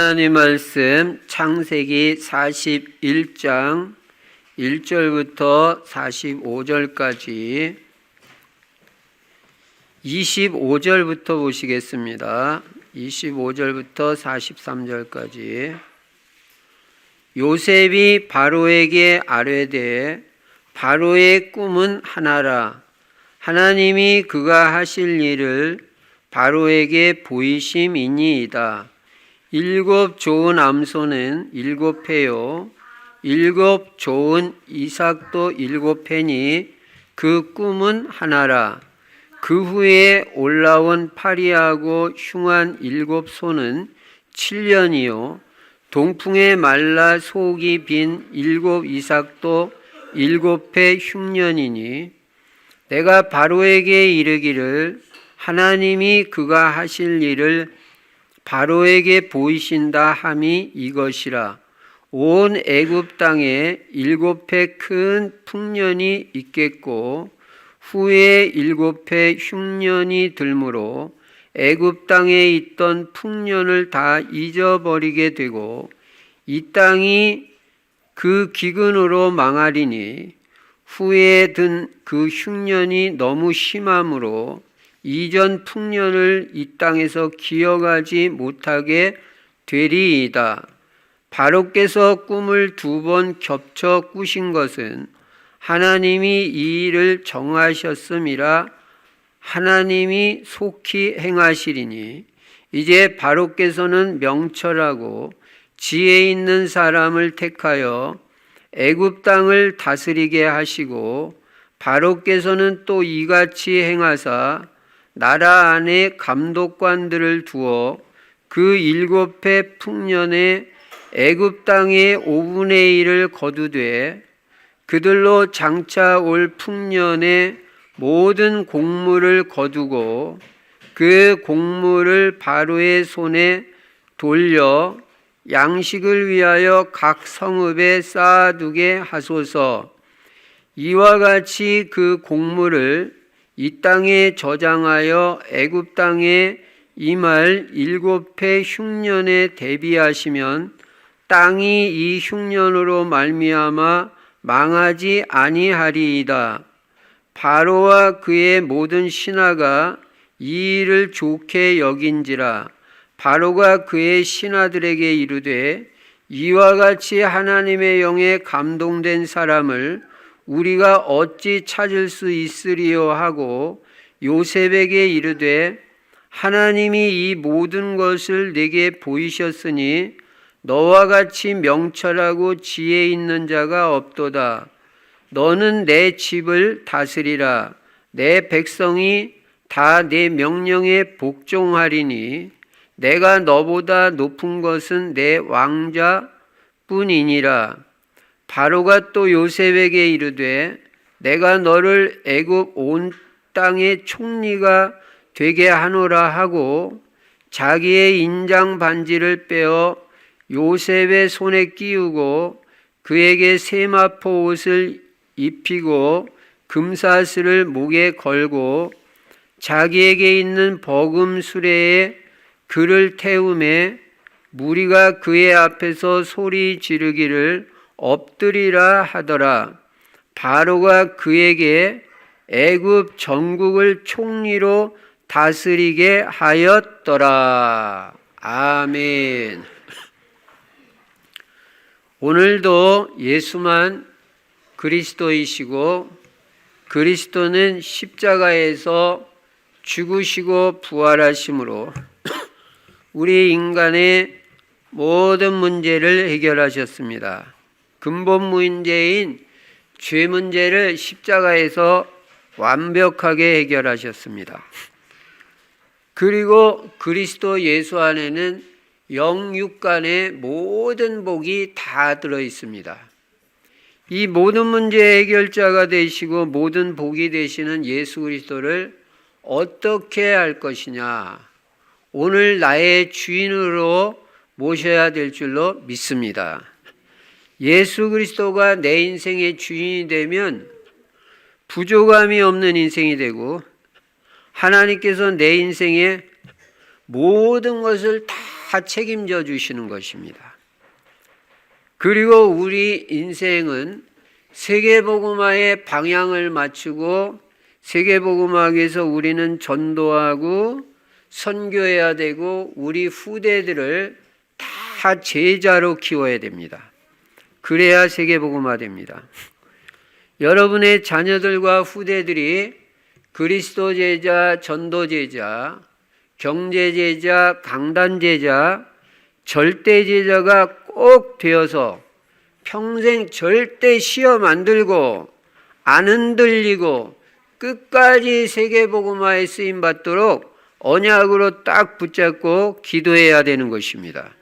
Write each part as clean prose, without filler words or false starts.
하나님 말씀 창세기 41장 1절부터 45절까지 25절부터 보시겠습니다. 25절부터 43절까지. 요셉이 바로에게 아뢰되 바로의 꿈은 하나라. 하나님이 그가 하실 일을 바로에게 보이심이니이다. 7 좋은 암소는 7회요 7 좋은 이삭도 7회니 그 꿈은 하나라. 그 후에 올라온 파리하고 흉한 7 소는 7년이요 동풍에 말라 속이 빈 7 이삭도 7회 흉년이니 내가 바로에게 이르기를 하나님이 그가 하실 일을 바로에게 보이신다 함이 이것이라. 온 애굽 땅에 7회 큰 풍년이 있겠고 후에 7회 흉년이 들므로 애굽 땅에 있던 풍년을 다 잊어버리게 되고 이 땅이 그 기근으로 망하리니 후에 든 그 흉년이 너무 심함으로 이전 풍년을 이 땅에서 기억하지 못하게 되리이다. 바로께서 꿈을 2번 겹쳐 꾸신 것은 하나님이 이 일을 정하셨음이라. 하나님이 속히 행하시리니 이제 바로께서는 명철하고 지혜 있는 사람을 택하여 애굽 땅을 다스리게 하시고 바로께서는 또 이같이 행하사 나라 안에 감독관들을 두어 그 7회 풍년에 애굽 땅의 5분의 1을 거두되 그들로 장차 올 풍년에 모든 곡물을 거두고 그 곡물을 바로의 손에 돌려 양식을 위하여 각 성읍에 쌓아두게 하소서. 이와 같이 그 곡물을 이 땅에 저장하여 애굽 땅에 임할 7회 흉년에 대비하시면 땅이 이 흉년으로 말미암아 망하지 아니하리이다. 바로와 그의 모든 신하가 이 일을 좋게 여긴지라. 바로가 그의 신하들에게 이르되 이와 같이 하나님의 영에 감동된 사람을 우리가 어찌 찾을 수 있으리요 하고 요셉에게 이르되 하나님이 이 모든 것을 내게 보이셨으니 너와 같이 명철하고 지혜 있는 자가 없도다. 너는 내 집을 다스리라. 내 백성이 다 내 명령에 복종하리니 내가 너보다 높은 것은 내 왕자뿐이니라. 바로가 또 요셉에게 이르되 내가 너를 애굽 온 땅의 총리가 되게 하노라 하고 자기의 인장 반지를 빼어 요셉의 손에 끼우고 그에게 세마포 옷을 입히고 금사슬을 목에 걸고 자기에게 있는 버금 수레에 그를 태우매 무리가 그의 앞에서 소리 지르기를 엎드리라 하더라. 바로가 그에게 애굽 전국을 총리로 다스리게 하였더라. 아멘. 오늘도 예수만 그리스도이시고 그리스도는 십자가에서 죽으시고 부활하심으로 우리 인간의 모든 문제를 해결하셨습니다. 근본 문제인 죄 문제를 십자가에서 완벽하게 해결하셨습니다. 그리고 그리스도 예수 안에는 영육간의 모든 복이 다 들어 있습니다. 이 모든 문제 해결자가 되시고 모든 복이 되시는 예수 그리스도를 어떻게 할 것이냐? 오늘 나의 주인으로 모셔야 될 줄로 믿습니다. 예수 그리스도가 내 인생의 주인이 되면 부족함이 없는 인생이 되고 하나님께서 내 인생에 모든 것을 다 다 책임져 주시는 것입니다. 그리고 우리 인생은 세계복음화의 방향을 맞추고 세계복음화에서 우리는 전도하고 선교해야 되고 우리 후대들을 다 제자로 키워야 됩니다. 그래야 세계복음화 됩니다. 여러분의 자녀들과 후대들이 그리스도 제자, 전도 제자, 경제 제자, 강단 제자, 절대 제자가 꼭 되어서 평생 절대 시험 안 들고 안 흔들리고 끝까지 세계복음화에 쓰임 받도록 언약으로 딱 붙잡고 기도해야 되는 것입니다.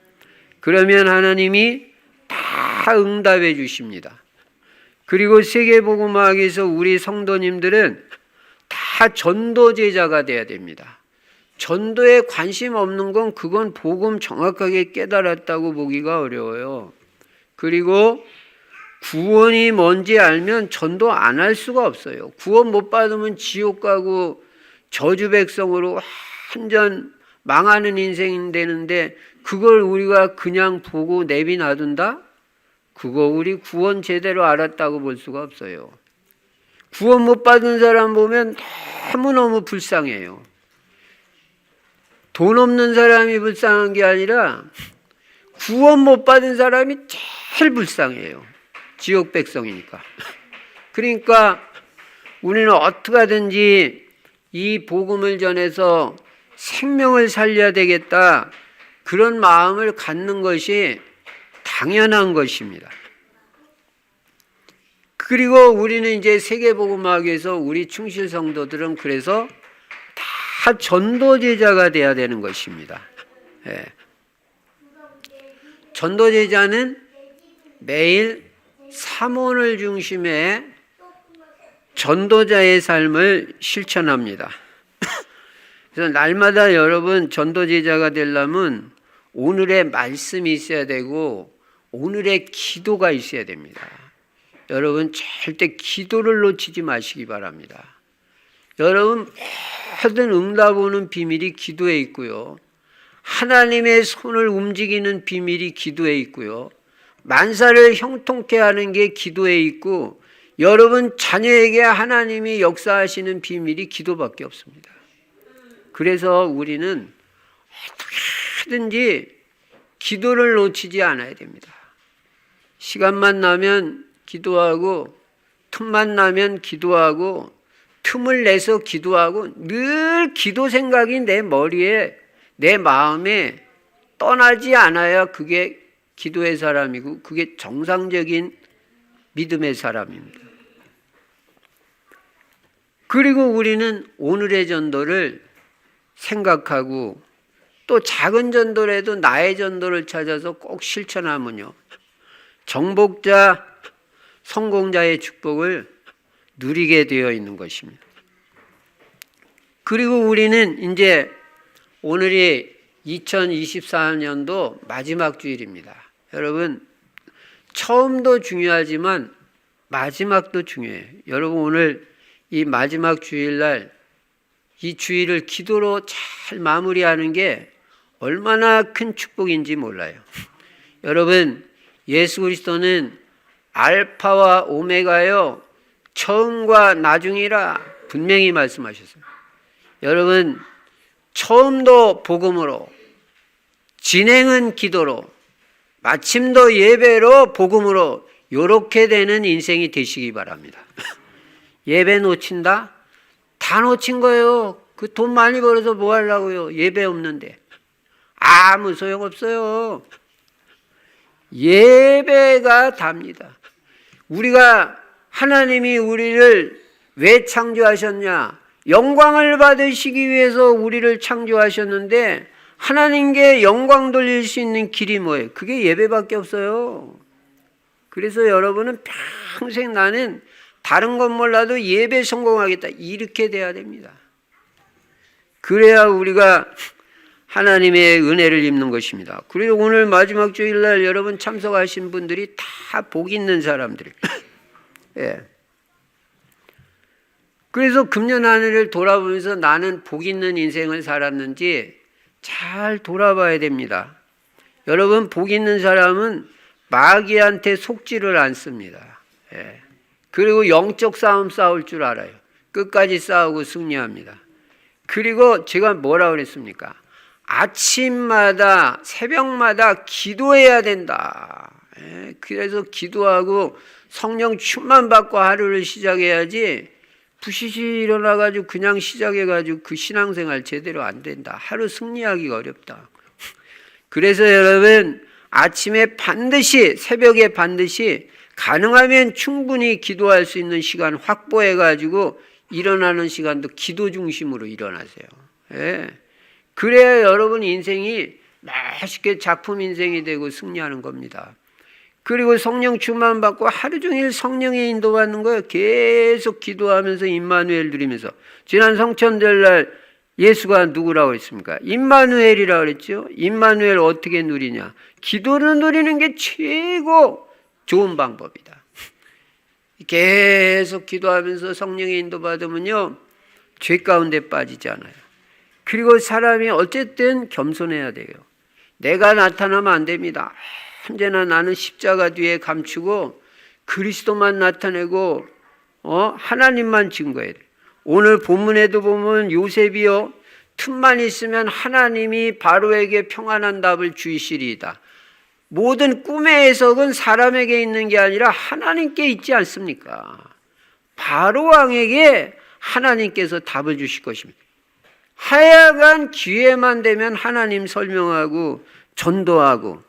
그러면 하나님이 다 응답해 주십니다. 그리고 세계복음화에서 우리 성도님들은 다 전도 제자가 돼야 됩니다. 전도에 관심 없는 건 그건 복음 정확하게 깨달았다고 보기가 어려워요. 그리고 구원이 뭔지 알면 전도 안 할 수가 없어요. 구원 못 받으면 지옥 가고 저주 백성으로 완전 망하는 인생이 되는데 그걸 우리가 그냥 보고 내비 놔둔다? 그거 우리 구원 제대로 알았다고 볼 수가 없어요. 구원 못 받은 사람 보면 너무너무 불쌍해요. 돈 없는 사람이 불쌍한 게 아니라 구원 못 받은 사람이 제일 불쌍해요. 지옥 백성이니까. 그러니까 우리는 어떻게 하든지 이 복음을 전해서 생명을 살려야 되겠다. 그런 마음을 갖는 것이 당연한 것입니다. 그리고 우리는 이제 세계복음화에서 우리 충실 성도들은 그래서 다 전도 제자가 돼야 되는 것입니다. 예. 전도 제자는 매일 사모를 중심에 전도자의 삶을 실천합니다. 그래서 날마다 여러분 전도 제자가 되려면 오늘의 말씀이 있어야 되고 오늘의 기도가 있어야 됩니다. 여러분 절대 기도를 놓치지 마시기 바랍니다. 여러분 모든 응답 오는 비밀이 기도에 있고요. 하나님의 손을 움직이는 비밀이 기도에 있고요. 만사를 형통케 하는 게 기도에 있고 여러분 자녀에게 하나님이 역사하시는 비밀이 기도밖에 없습니다. 그래서 우리는 어떻게든지 기도를 놓치지 않아야 됩니다. 시간만 나면 기도하고 틈만 나면 기도하고 틈을 내서 기도하고 늘 기도 생각이 내 머리에 내 마음에 떠나지 않아야 그게 기도의 사람이고 그게 정상적인 믿음의 사람입니다. 그리고 우리는 오늘의 전도를 생각하고 또 작은 전도라도 나의 전도를 찾아서 꼭 실천하면요. 정복자, 성공자의 축복을 누리게 되어 있는 것입니다. 그리고 우리는 이제 오늘이 2024년도 마지막 주일입니다. 여러분, 처음도 중요하지만 마지막도 중요해요. 여러분 오늘 이 마지막 주일날 이 주일을 기도로 잘 마무리하는 게 얼마나 큰 축복인지 몰라요. 여러분, 예수 그리스도는 알파와 오메가요, 처음과 나중이라 분명히 말씀하셨어요. 여러분, 처음도 복음으로, 진행은 기도로, 마침도 예배로 복음으로 요렇게 되는 인생이 되시기 바랍니다. 예배 놓친다? 다 놓친 거예요. 그 돈 많이 벌어서 뭐 하려고요? 예배 없는데. 아무 소용없어요. 예배가 답니다. 우리가 하나님이 우리를 왜 창조하셨냐? 영광을 받으시기 위해서 우리를 창조하셨는데 하나님께 영광 돌릴 수 있는 길이 뭐예요? 그게 예배밖에 없어요. 그래서 여러분은 평생 나는 다른 건 몰라도 예배 성공하겠다 이렇게 돼야 됩니다. 그래야 우리가 하나님의 은혜를 입는 것입니다. 그리고 오늘 마지막 주일날 여러분 참석하신 분들이 다 복 있는 사람들이에요. 예. 그래서 금년 한 해를 돌아보면서 나는 복 있는 인생을 살았는지 잘 돌아봐야 됩니다. 여러분, 복 있는 사람은 마귀한테 속지를 않습니다. 예. 그리고 영적 싸움 싸울 줄 알아요. 끝까지 싸우고 승리합니다. 그리고 제가 뭐라 그랬습니까? 아침마다 새벽마다 기도해야 된다. 예. 그래서 기도하고 성령 충만 받고 하루를 시작해야지 부시시 일어나가지고 그냥 시작해가지고 그 신앙생활 제대로 안 된다. 하루 승리하기가 어렵다. 그래서 여러분, 아침에 반드시, 새벽에 반드시 가능하면 충분히 기도할 수 있는 시간 확보해가지고 일어나는 시간도 기도 중심으로 일어나세요. 예. 그래야 여러분 인생이 맛있게 작품 인생이 되고 승리하는 겁니다. 그리고 성령 충만 받고 하루 종일 성령의 인도받는 거예요. 계속 기도하면서 임마누엘 누리면서. 지난 성천절날 예수가 누구라고 했습니까? 임마누엘이라고 그랬죠. 임마누엘 어떻게 누리냐? 기도를 누리는 게 최고 좋은 방법이다. 계속 기도하면서 성령의 인도받으면요, 죄 가운데 빠지지 않아요. 그리고 사람이 어쨌든 겸손해야 돼요. 내가 나타나면 안 됩니다. 언제나 나는 십자가 뒤에 감추고 그리스도만 나타내고 하나님만 증거해야 돼. 오늘 본문에도 보면 요셉이요, 틈만 있으면 하나님이 바로에게 평안한 답을 주시리이다. 모든 꿈의 해석은 사람에게 있는 게 아니라 하나님께 있지 않습니까? 바로 왕에게 하나님께서 답을 주실 것입니다. 하여간 기회만 되면 하나님 설명하고 전도하고.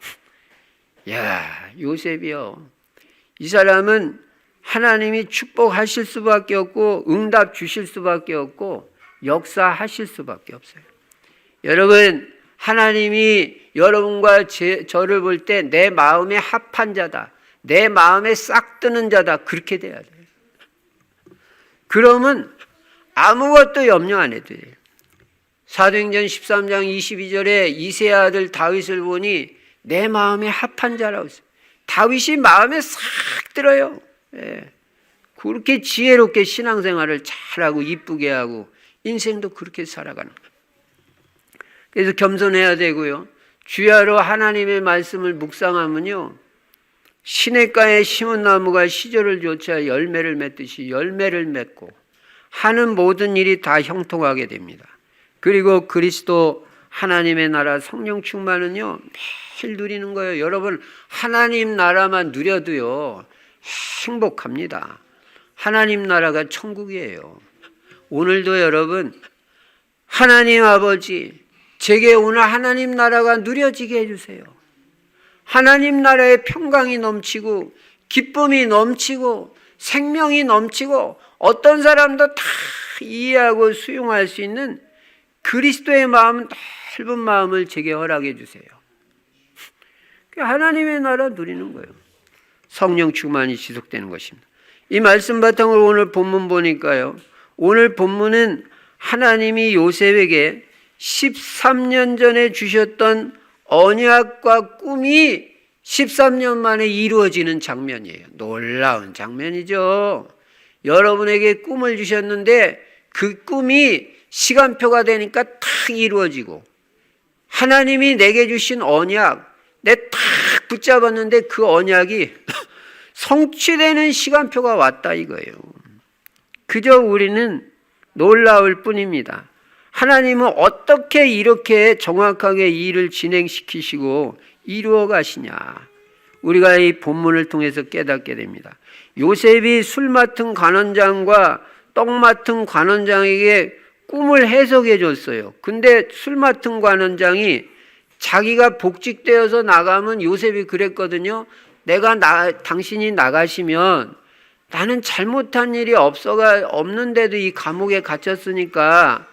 야, 요셉이요, 이 사람은 하나님이 축복하실 수밖에 없고 응답 주실 수밖에 없고 역사하실 수밖에 없어요. 여러분, 하나님이 여러분과 저를 볼 때 내 마음에 합한 자다, 내 마음에 싹 드는 자다, 그렇게 돼야 돼요. 그러면 아무것도 염려 안 해도 돼요. 사도행전 13장 22절에 이새의 아들 다윗을 보니 내 마음에 합한 자라고 했어요. 다윗이 마음에 싹 들어요. 예. 그렇게 지혜롭게 신앙생활을 잘하고 이쁘게 하고 인생도 그렇게 살아가는 거예요. 그래서 겸손해야 되고요. 주야로 하나님의 말씀을 묵상하면요, 시냇가에 심은 나무가 시절을 조차 열매를 맺듯이 열매를 맺고 하는 모든 일이 다 형통하게 됩니다. 그리고 그리스도 하나님의 나라 성령 충만은요, 매일 누리는 거예요. 여러분, 하나님 나라만 누려도요 행복합니다. 하나님 나라가 천국이에요. 오늘도 여러분, 하나님 아버지, 제게 오늘 하나님 나라가 누려지게 해주세요. 하나님 나라의 평강이 넘치고 기쁨이 넘치고 생명이 넘치고 어떤 사람도 다 이해하고 수용할 수 있는 그리스도의 마음, 넓은 마음을 제게 허락해 주세요. 하나님의 나라 누리는 거예요. 성령 충만이 지속되는 것입니다. 이 말씀 바탕으로 오늘 본문 보니까요, 오늘 본문은 하나님이 요셉에게 13년 전에 주셨던 언약과 꿈이 13년 만에 이루어지는 장면이에요. 놀라운 장면이죠. 여러분에게 꿈을 주셨는데 그 꿈이 시간표가 되니까 탁 이루어지고, 하나님이 내게 주신 언약, 내 탁 붙잡았는데 그 언약이 성취되는 시간표가 왔다 이거예요. 그저 우리는 놀라울 뿐입니다. 하나님은 어떻게 이렇게 정확하게 일을 진행시키시고 이루어 가시냐, 우리가 이 본문을 통해서 깨닫게 됩니다. 요셉이 술 맡은 관원장과 떡 맡은 관원장에게 꿈을 해석해 줬어요. 근데 술 맡은 관원장이 자기가 복직되어서 나가면, 요셉이 그랬거든요. 당신이 나가시면 나는 잘못한 일이 없는데도 이 감옥에 갇혔으니까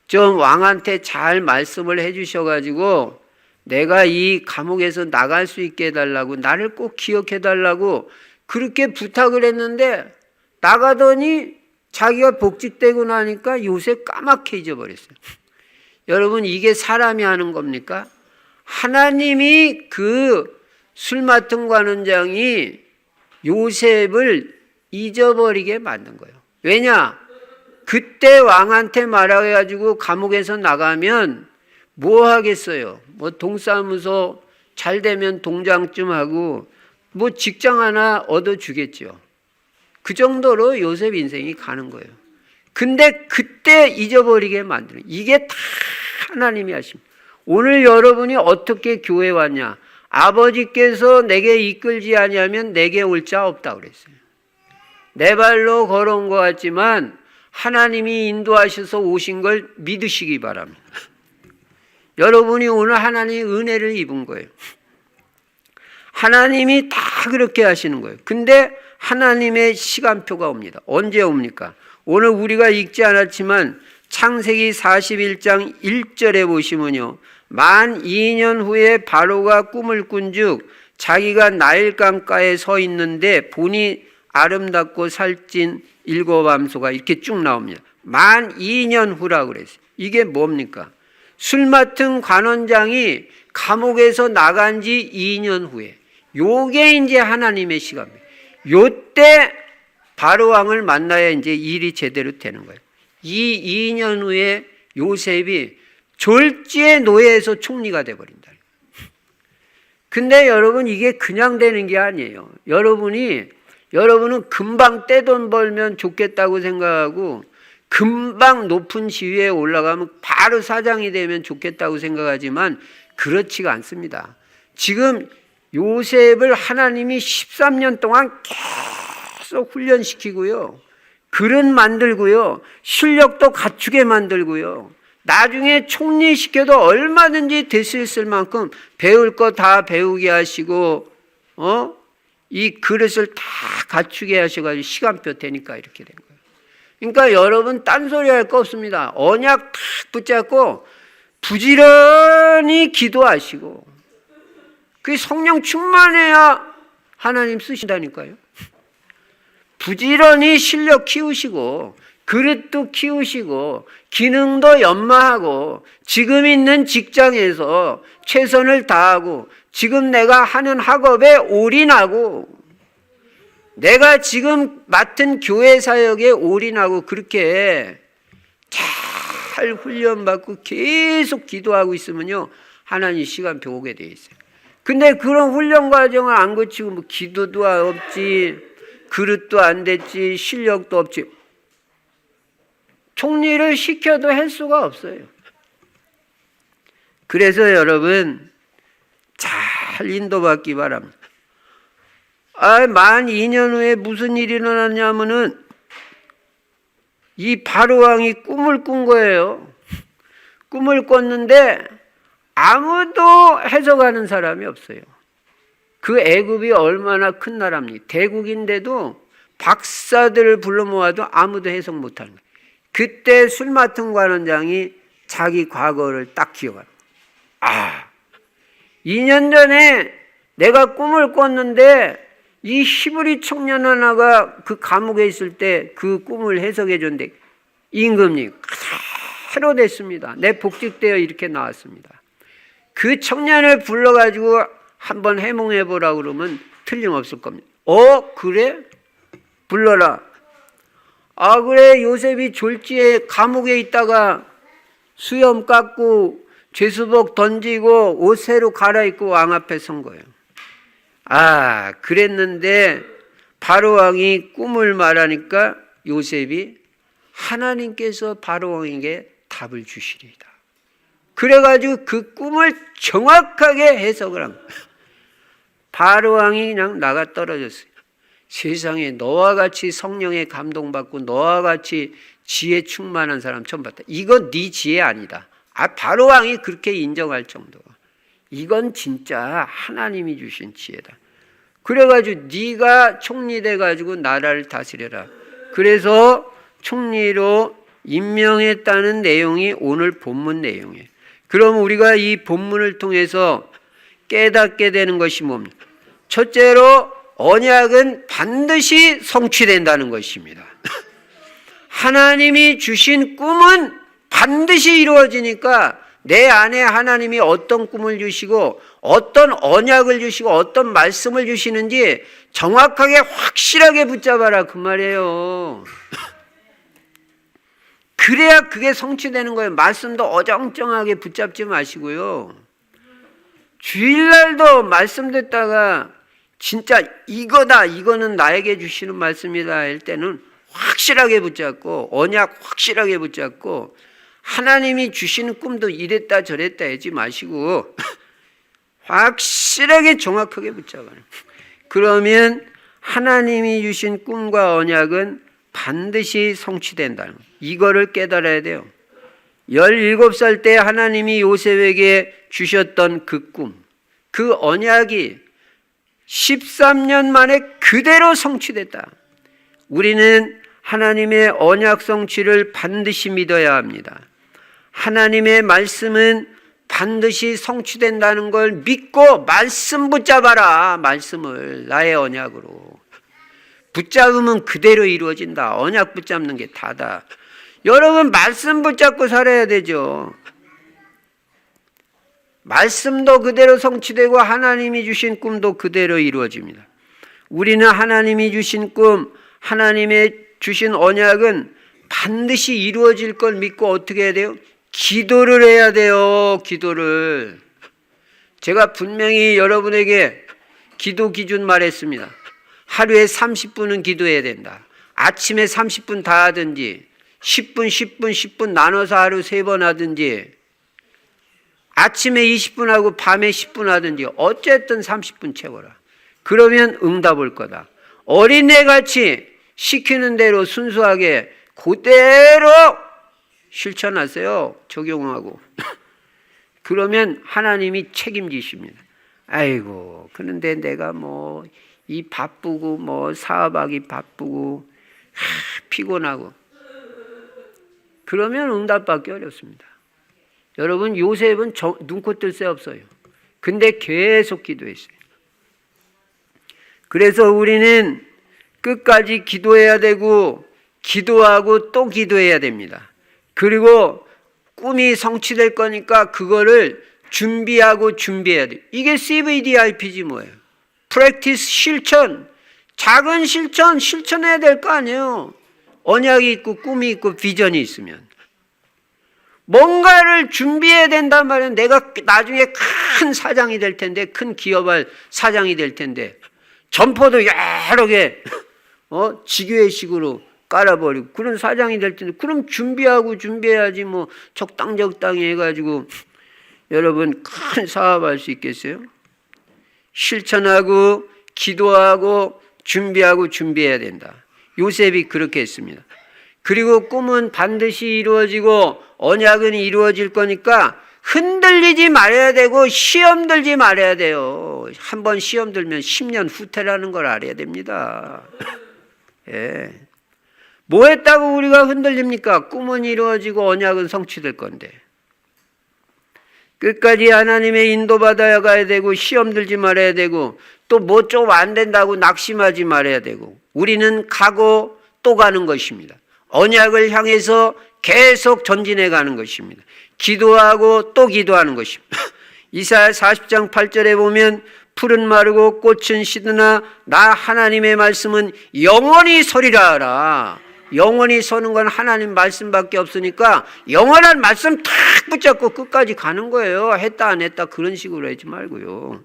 좀 왕한테 잘 말씀을 해 주셔가지고 내가 이 감옥에서 나갈 수 있게 해달라고, 나를 꼭 기억해 달라고 그렇게 부탁을 했는데, 나가더니 자기가 복직되고 나니까 요셉 까맣게 잊어버렸어요. 여러분, 이게 사람이 하는 겁니까? 하나님이 그 술 맡은 관원장이 요셉을 잊어버리게 만든 거예요. 왜냐? 그때 왕한테 말해가지고 감옥에서 나가면 뭐 하겠어요? 뭐 동사무소 잘 되면 동장 좀 하고 뭐 직장 하나 얻어주겠죠. 그 정도로 요셉 인생이 가는 거예요. 근데 그때 잊어버리게 만드는, 이게 다 하나님이 하십니다. 오늘 여러분이 어떻게 교회 왔냐? 아버지께서 내게 이끌지 아니하면 내게 올 자 없다 그랬어요. 내 발로 걸어온 것 같지만 하나님이 인도하셔서 오신 걸 믿으시기 바랍니다. 여러분이 오늘 하나님의 은혜를 입은 거예요. 하나님이 다 그렇게 하시는 거예요. 근데 하나님의 시간표가 옵니다. 언제 옵니까? 오늘 우리가 읽지 않았지만 창세기 41장 1절에 보시면요, 만 2년 후에 바로가 꿈을 꾼즉 자기가 나일강가에 서 있는데 보니 아름답고 살찐 7암소가 이렇게 쭉 나옵니다. 만 2년 후라고 그랬어요. 이게 뭡니까? 술 맡은 관원장이 감옥에서 나간 지 2년 후에, 요게 이제 하나님의 시간입니다. 요때 바로왕을 만나야 이제 일이 제대로 되는 거예요. 이 2년 후에 요셉이 졸지의 노예에서 총리가 돼버린다. 근데 여러분, 이게 그냥 되는 게 아니에요. 여러분은 금방 떼돈 벌면 좋겠다고 생각하고 금방 높은 지위에 올라가면 바로 사장이 되면 좋겠다고 생각하지만 그렇지가 않습니다. 지금 요셉을 하나님이 13년 동안 계속 훈련시키고요, 그릇 만들고요, 실력도 갖추게 만들고요, 나중에 총리시켜도 얼마든지 될 수 있을 만큼 배울 거 다 배우게 하시고 이 그릇을 다 갖추게 하셔가지고 시간표 되니까 이렇게 된 거예요. 그러니까 여러분, 딴소리 할 거 없습니다. 언약 탁 붙잡고 부지런히 기도하시고, 그 성령 충만해야 하나님 쓰신다니까요. 부지런히 실력 키우시고 그릇도 키우시고 기능도 연마하고 지금 있는 직장에서 최선을 다하고 지금 내가 하는 학업에 올인하고 내가 지금 맡은 교회 사역에 올인하고 그렇게 잘 훈련받고 계속 기도하고 있으면요, 하나님 시간표 오게 돼 있어요. 근데 그런 훈련 과정을 안 거치고 뭐 기도도 없지, 그릇도 안 됐지, 실력도 없지, 총리를 시켜도 할 수가 없어요. 그래서 여러분, 잘 인도받기 바랍니다. 만 2년 후에 무슨 일이 일어났냐면은 이 바로왕이 꿈을 꾼 거예요. 꿈을 꿨는데 아무도 해석하는 사람이 없어요. 그 애굽이 얼마나 큰 나라입니까? 대국인데도 박사들을 불러 모아도 아무도 해석 못하는 거예요. 그때 술 맡은 관원장이 자기 과거를 딱 기억합니다. 2년 전에 내가 꿈을 꿨는데 이 히브리 청년 하나가 그 감옥에 있을 때 그 꿈을 해석해 줬는데 임금님 그대로 됐습니다. 내 복직되어 이렇게 나왔습니다. 그 청년을 불러가지고 한번 해몽해 보라 그러면 틀림없을 겁니다. 그래? 불러라. 그래, 요셉이 졸지에 감옥에 있다가 수염 깎고 죄수복 던지고 옷 새로 갈아입고 왕 앞에 선 거예요. 그랬는데 바로왕이 꿈을 말하니까 요셉이 하나님께서 바로왕에게 답을 주시리이다. 그래가지고 그 꿈을 정확하게 해석을 한 거예요. 바로왕이 그냥 나가 떨어졌어요. 세상에 너와 같이 성령에 감동받고 너와 같이 지혜 충만한 사람 처음 봤다. 이건 네 지혜 아니다. 바로왕이 그렇게 인정할 정도. 이건 진짜 하나님이 주신 지혜다. 그래가지고 네가 총리 돼가지고 나라를 다스려라. 그래서 총리로 임명했다는 내용이 오늘 본문 내용이에요. 그럼 우리가 이 본문을 통해서 깨닫게 되는 것이 뭡니까? 첫째로 언약은 반드시 성취된다는 것입니다. 하나님이 주신 꿈은 반드시 이루어지니까 내 안에 하나님이 어떤 꿈을 주시고 어떤 언약을 주시고 어떤 말씀을 주시는지 정확하게 확실하게 붙잡아라 그 말이에요. 그래야 그게 성취되는 거예요. 말씀도 어정쩡하게 붙잡지 마시고요. 주일날도 말씀 듣다가 진짜 이거다, 이거는 나에게 주시는 말씀이다 할 때는 확실하게 붙잡고, 언약 확실하게 붙잡고, 하나님이 주시는 꿈도 이랬다 저랬다 하지 마시고 확실하게 정확하게 붙잡아요. 그러면 하나님이 주신 꿈과 언약은 반드시 성취된다는 거예요. 이거를 깨달아야 돼요. 17살 때 하나님이 요셉에게 주셨던 그 꿈, 그 언약이 13년 만에 그대로 성취됐다. 우리는 하나님의 언약 성취를 반드시 믿어야 합니다. 하나님의 말씀은 반드시 성취된다는 걸 믿고 말씀 붙잡아라. 말씀을 나의 언약으로 붙잡으면 그대로 이루어진다. 언약 붙잡는 게 다다. 여러분 말씀 붙잡고 살아야 되죠. 말씀도 그대로 성취되고 하나님이 주신 꿈도 그대로 이루어집니다. 우리는 하나님이 주신 꿈, 하나님의 주신 언약은 반드시 이루어질 걸 믿고 어떻게 해야 돼요? 기도를 해야 돼요. 기도를. 제가 분명히 여러분에게 기도 기준 말했습니다. 하루에 30분은 기도해야 된다. 아침에 30분 다 하든지 10분, 10분, 10분 나눠서 하루 3번 하든지 아침에 20분 하고 밤에 10분 하든지 어쨌든 30분 채워라. 그러면 응답 올 거다. 어린애같이 시키는 대로 순수하게 그대로 실천하세요. 적용하고. 그러면 하나님이 책임지십니다. 아이고 그런데 내가 뭐 이 바쁘고 뭐 사업하기 바쁘고 피곤하고 그러면 응답받기 어렵습니다. 여러분 요셉은 눈코 뜰 새 없어요. 근데 계속 기도했어요. 그래서 우리는 끝까지 기도해야 되고 기도하고 또 기도해야 됩니다. 그리고 꿈이 성취될 거니까 그거를 준비하고 준비해야 돼요. 이게 CVDIP지 뭐예요. 프랙티스 실천. 작은 실천해야 될 거 아니에요. 언약이 있고 꿈이 있고 비전이 있으면. 뭔가를 준비해야 된단 말이에요. 내가 나중에 큰 사장이 될 텐데, 큰 기업할 사장이 될 텐데, 점포도 여러 개 직유회식으로 깔아버리고 그런 사장이 될 텐데, 그럼 준비해야지 뭐 적당히 해가지고 여러분 큰 사업할 수 있겠어요? 실천하고 기도하고 준비하고 준비해야 된다. 요셉이 그렇게 했습니다. 그리고 꿈은 반드시 이루어지고 언약은 이루어질 거니까 흔들리지 말아야 되고 시험 들지 말아야 돼요. 한번 시험 들면 10년 후퇴라는 걸 알아야 됩니다. 예. 뭐 했다고 우리가 흔들립니까? 꿈은 이루어지고 언약은 성취될 건데. 끝까지 하나님의 인도받아야 가야 되고 시험 들지 말아야 되고 또 뭐 좀 안 된다고 낙심하지 말아야 되고 우리는 가고 또 가는 것입니다. 언약을 향해서 계속 전진해 가는 것입니다. 기도하고 또 기도하는 것입니다. 이사야 40장 8절에 보면 풀은 마르고 꽃은 시드나 나 하나님의 말씀은 영원히 서리라 하라. 영원히 서는 건 하나님 말씀밖에 없으니까 영원한 말씀 탁 붙잡고 끝까지 가는 거예요. 했다 안 했다 그런 식으로 하지 말고요.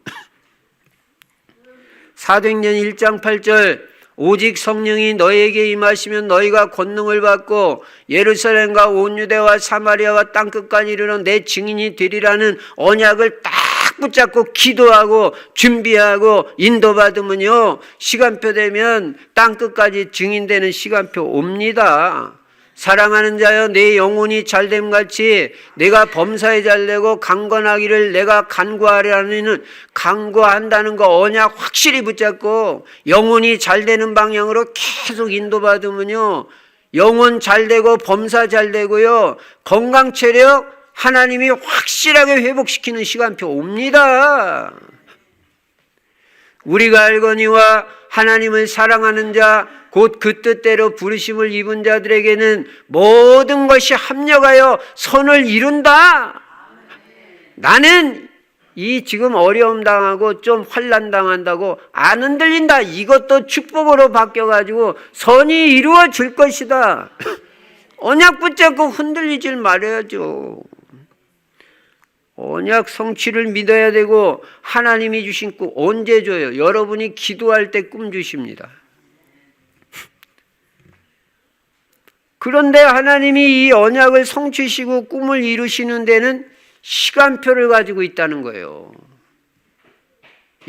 사도행전 1장 8절 오직 성령이 너희에게 임하시면 너희가 권능을 받고 예루살렘과 온 유대와 사마리아와 땅끝까지 이르러 내 증인이 되리라는 언약을 딱 붙잡고 기도하고 준비하고 인도받으면요 시간표 되면 땅끝까지 증인되는 시간표 옵니다. 사랑하는 자여 내 영혼이 잘됨같이 내가 범사에 잘되고 강건하기를 내가 간구한다는 거 언약 확실히 붙잡고 영혼이 잘되는 방향으로 계속 인도받으면요 영혼 잘되고 범사 잘되고요 건강 체력 하나님이 확실하게 회복시키는 시간표 옵니다. 우리가 알거니와 하나님을 사랑하는 자 곧 그 뜻대로 부르심을 입은 자들에게는 모든 것이 합력하여 선을 이룬다. 나는 이 지금 어려움 당하고 좀 환난 당한다고 안 흔들린다. 이것도 축복으로 바뀌어가지고 선이 이루어질 것이다. 언약 붙잡고 흔들리질 말아야죠. 언약 성취를 믿어야 되고 하나님이 주신 꿈 언제 줘요? 여러분이 기도할 때 꿈 주십니다. 그런데 하나님이 이 언약을 성취시고 꿈을 이루시는 데는 시간표를 가지고 있다는 거예요.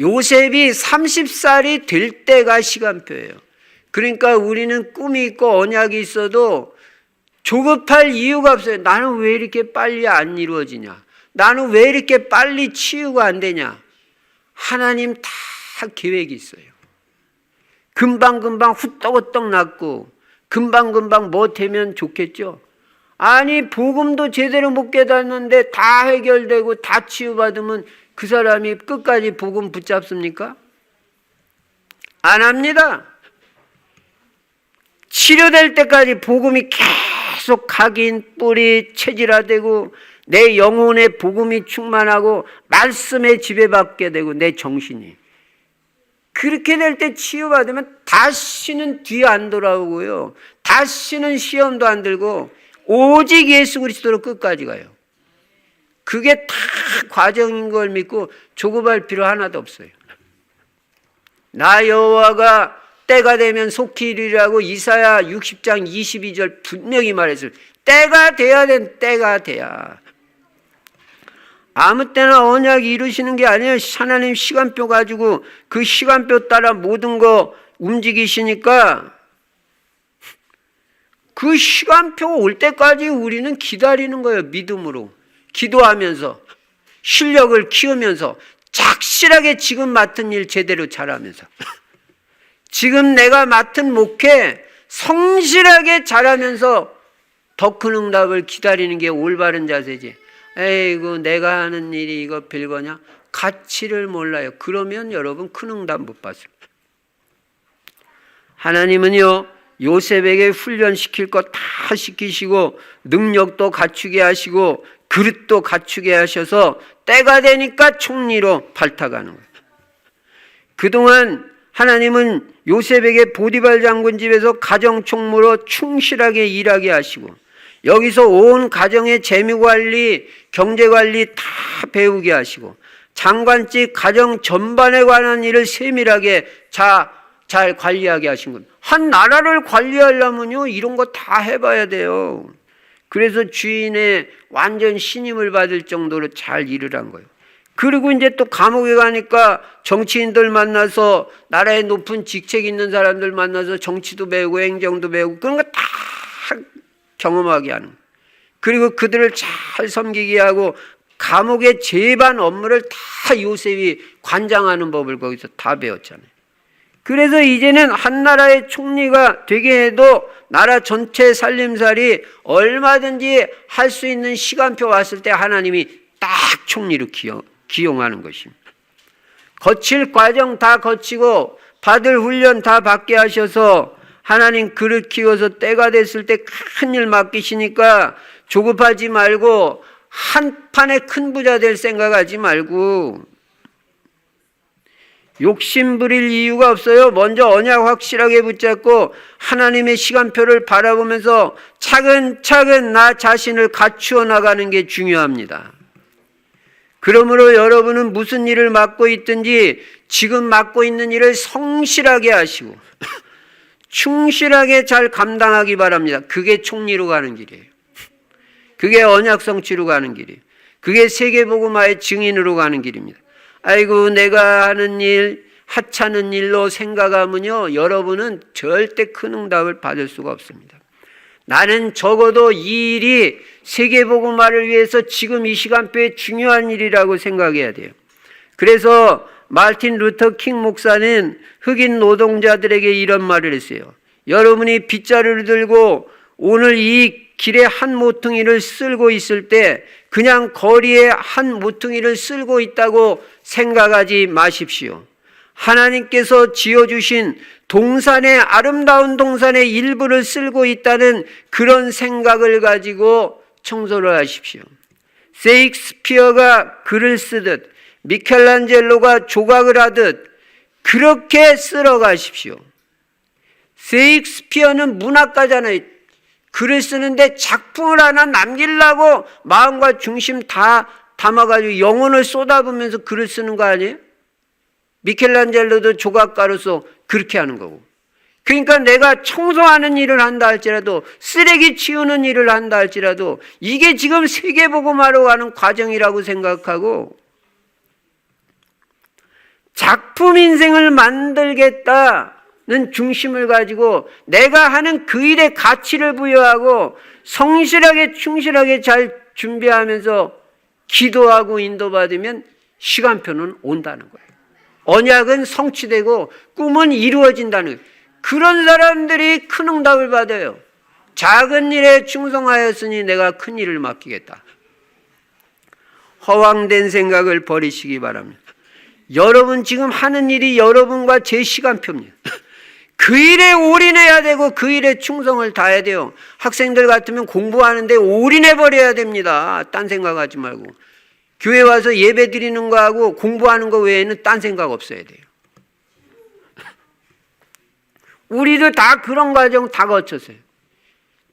요셉이 30살이 될 때가 시간표예요. 그러니까 우리는 꿈이 있고 언약이 있어도 조급할 이유가 없어요. 나는 왜 이렇게 빨리 안 이루어지냐? 나는 왜 이렇게 빨리 치유가 안 되냐? 하나님 다 계획이 있어요. 금방금방 후떡후떡 낫고 금방금방 뭐 되면 좋겠죠? 아니 복음도 제대로 못 깨닫는데 다 해결되고 다 치유받으면 그 사람이 끝까지 복음 붙잡습니까? 안 합니다. 치료될 때까지 복음이 계속 각인, 뿌리, 체질화되고 내 영혼에 복음이 충만하고 말씀에 지배받게 되고 내 정신이 그렇게 될 때 치유받으면 다시는 뒤 안 돌아오고요. 다시는 시험도 안 들고 오직 예수 그리스도로 끝까지 가요. 그게 다 과정인 걸 믿고 조급할 필요 하나도 없어요. 나 여호와가 때가 되면 속히 이르리라고 이사야 60장 22절 분명히 말했어요. 때가 돼야 된 때가 돼야. 아무 때나 언약 이루시는 게 아니에요. 하나님 시간표 가지고 그 시간표 따라 모든 거 움직이시니까 그 시간표 올 때까지 우리는 기다리는 거예요. 믿음으로. 기도하면서 실력을 키우면서 착실하게 지금 맡은 일 제대로 잘하면서 지금 내가 맡은 목회 성실하게 잘하면서 더 큰 응답을 기다리는 게 올바른 자세지. 에이구 내가 하는 일이 이거 별거냐? 가치를 몰라요. 그러면 여러분 큰 응답 못 받습니다. 하나님은요 요셉에게 훈련시킬 것 다 시키시고 능력도 갖추게 하시고 그릇도 갖추게 하셔서 때가 되니까 총리로 발탁하는 거예요. 그동안 하나님은 요셉에게 보디발 장군 집에서 가정총무로 충실하게 일하게 하시고 여기서 온 가정의 재무관리, 경제관리 다 배우게 하시고 장관직 가정 전반에 관한 일을 세밀하게 잘 관리하게 하신 겁니다. 한 나라를 관리하려면요 이런 거 다 해봐야 돼요. 그래서 주인의 완전 신임을 받을 정도로 잘 일을 한 거예요. 그리고 이제 또 감옥에 가니까 정치인들 만나서 나라에 높은 직책 있는 사람들 만나서 정치도 배우고 행정도 배우고 그런 거 다 경험하게 하는 거예요. 그리고 그들을 잘 섬기게 하고 감옥의 제반 업무를 다 요셉이 관장하는 법을 거기서 다 배웠잖아요. 그래서 이제는 한 나라의 총리가 되게 해도 나라 전체 살림살이 얼마든지 할 수 있는 시간표 왔을 때 하나님이 딱 총리로 기용하는 것입니다. 거칠 과정 다 거치고 받을 훈련 다 받게 하셔서 하나님 그릇 키워서 때가 됐을 때 큰일 맡기시니까 조급하지 말고 한 판에 큰 부자 될 생각하지 말고 욕심 부릴 이유가 없어요. 먼저 언약 확실하게 붙잡고 하나님의 시간표를 바라보면서 차근차근 나 자신을 갖추어 나가는 게 중요합니다. 그러므로 여러분은 무슨 일을 맡고 있든지 지금 맡고 있는 일을 성실하게 하시고 충실하게 잘 감당하기 바랍니다. 그게 총리로 가는 길이에요. 그게 언약 성취로 가는 길이에요. 그게 세계복음화의 증인으로 가는 길입니다. 아이고 내가 하는 일 하찮은 일로 생각하면요 여러분은 절대 큰 응답을 받을 수가 없습니다. 나는 적어도 이 일이 세계복음화를 위해서 지금 이 시간표에 중요한 일이라고 생각해야 돼요. 그래서 마틴 루터 킹 목사는 흑인 노동자들에게 이런 말을 했어요. 여러분이 빗자루를 들고 오늘 이 길에 한 모퉁이를 쓸고 있을 때 그냥 거리에 한 모퉁이를 쓸고 있다고 생각하지 마십시오. 하나님께서 지어주신 동산의 아름다운 동산의 일부를 쓸고 있다는 그런 생각을 가지고 청소를 하십시오. 세익스피어가 글을 쓰듯 미켈란젤로가 조각을 하듯 그렇게 쓸어 가십시오. 세익스피어는 문학가잖아요. 글을 쓰는데 작품을 하나 남기려고 마음과 중심 다 담아가지고 영혼을 쏟아부으면서 글을 쓰는 거 아니에요? 미켈란젤로도 조각가로서 그렇게 하는 거고. 그러니까 내가 청소하는 일을 한다 할지라도, 쓰레기 치우는 일을 한다 할지라도 이게 지금 세계복음화로 가는 과정이라고 생각하고 작품 인생을 만들겠다는 중심을 가지고 내가 하는 그 일에 가치를 부여하고 성실하게 충실하게 잘 준비하면서 기도하고 인도받으면 시간표는 온다는 거예요. 언약은 성취되고 꿈은 이루어진다는 거예요. 그런 사람들이 큰 응답을 받아요. 작은 일에 충성하였으니 내가 큰 일을 맡기겠다. 허황된 생각을 버리시기 바랍니다. 여러분 지금 하는 일이 여러분과 제 시간표입니다. 그 일에 올인해야 되고 그 일에 충성을 다해야 돼요. 학생들 같으면 공부하는데 올인해버려야 됩니다. 딴 생각하지 말고. 교회 와서 예배 드리는 거하고 공부하는 거 외에는 딴 생각 없어야 돼요. 우리도 다 그런 과정 다 거쳤어요.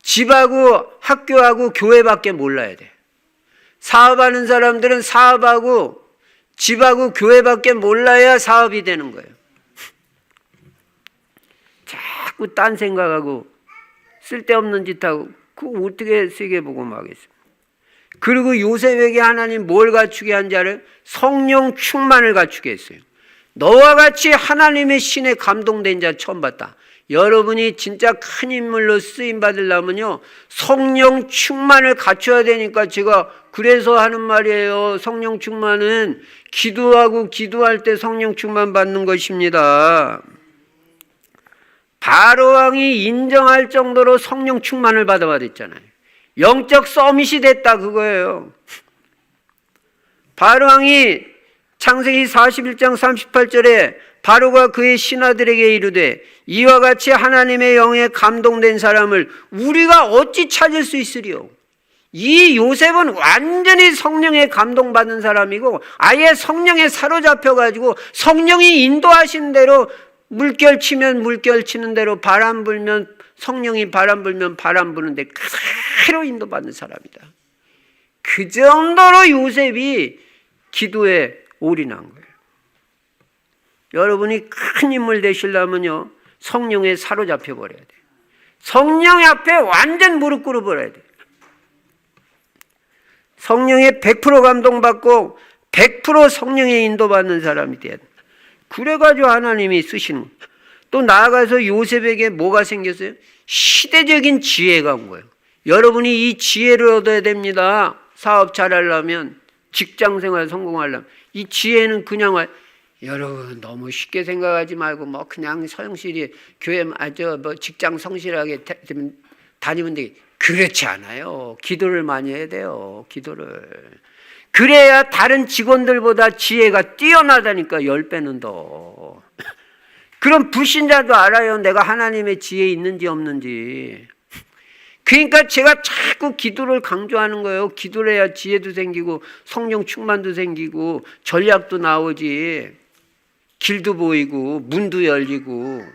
집하고 학교하고 교회밖에 몰라야 돼. 사업하는 사람들은 사업하고 집하고 교회밖에 몰라야 사업이 되는 거예요. 자꾸 딴 생각하고 쓸데없는 짓하고 그거 어떻게 세계복음하겠어요. 그리고 요셉에게 하나님 뭘 갖추게 한 자를? 성령 충만을 갖추게 했어요. 너와 같이 하나님의 신에 감동된 자 처음 봤다. 여러분이 진짜 큰 인물로 쓰임 받으려면요 성령 충만을 갖춰야 되니까 제가 그래서 하는 말이에요. 성령 충만은 기도하고 기도할 때 성령 충만 받는 것입니다. 바로 왕이 인정할 정도로 성령 충만을 받아버렸잖아요. 영적 서밋이 됐다 그거예요. 바로 왕이 창세기 41장 38절에 바로가 그의 신하들에게 이르되 이와 같이 하나님의 영에 감동된 사람을 우리가 어찌 찾을 수 있으리요. 이 요셉은 완전히 성령에 감동받은 사람이고 아예 성령에 사로잡혀가지고 성령이 인도하신 대로 물결 치면 물결 치는 대로 바람 불면 성령이 바람 불면 바람 부는데 그대로 인도받는 사람이다. 그 정도로 요셉이 기도에 올인한 거예요. 여러분이 큰 인물 되시려면요 성령에 사로잡혀 버려야 돼요. 성령 앞에 완전 무릎 꿇어 버려야 돼요. 성령에 100% 감동받고 100% 성령에 인도받는 사람이 돼야 돼요. 그래가지고 하나님이 쓰시는 거예요. 또 나아가서 요셉에게 뭐가 생겼어요? 시대적인 지혜가 온 거예요. 여러분이 이 지혜를 얻어야 됩니다. 사업 잘하려면, 직장생활 성공하려면. 이 지혜는 그냥 여러분 너무 쉽게 생각하지 말고 뭐 그냥 성실히 교회 직장 성실하게 다니면 되게 그렇지 않아요. 기도를 많이 해야 돼요. 기도를. 그래야 다른 직원들보다 지혜가 뛰어나다니까 10배는 더. 그럼 불신자도 알아요. 내가 하나님의 지혜 있는지 없는지. 그러니까 제가 자꾸 기도를 강조하는 거예요. 기도를 해야 지혜도 생기고 성령 충만도 생기고 전략도 나오지. 길도 보이고 문도 열리고.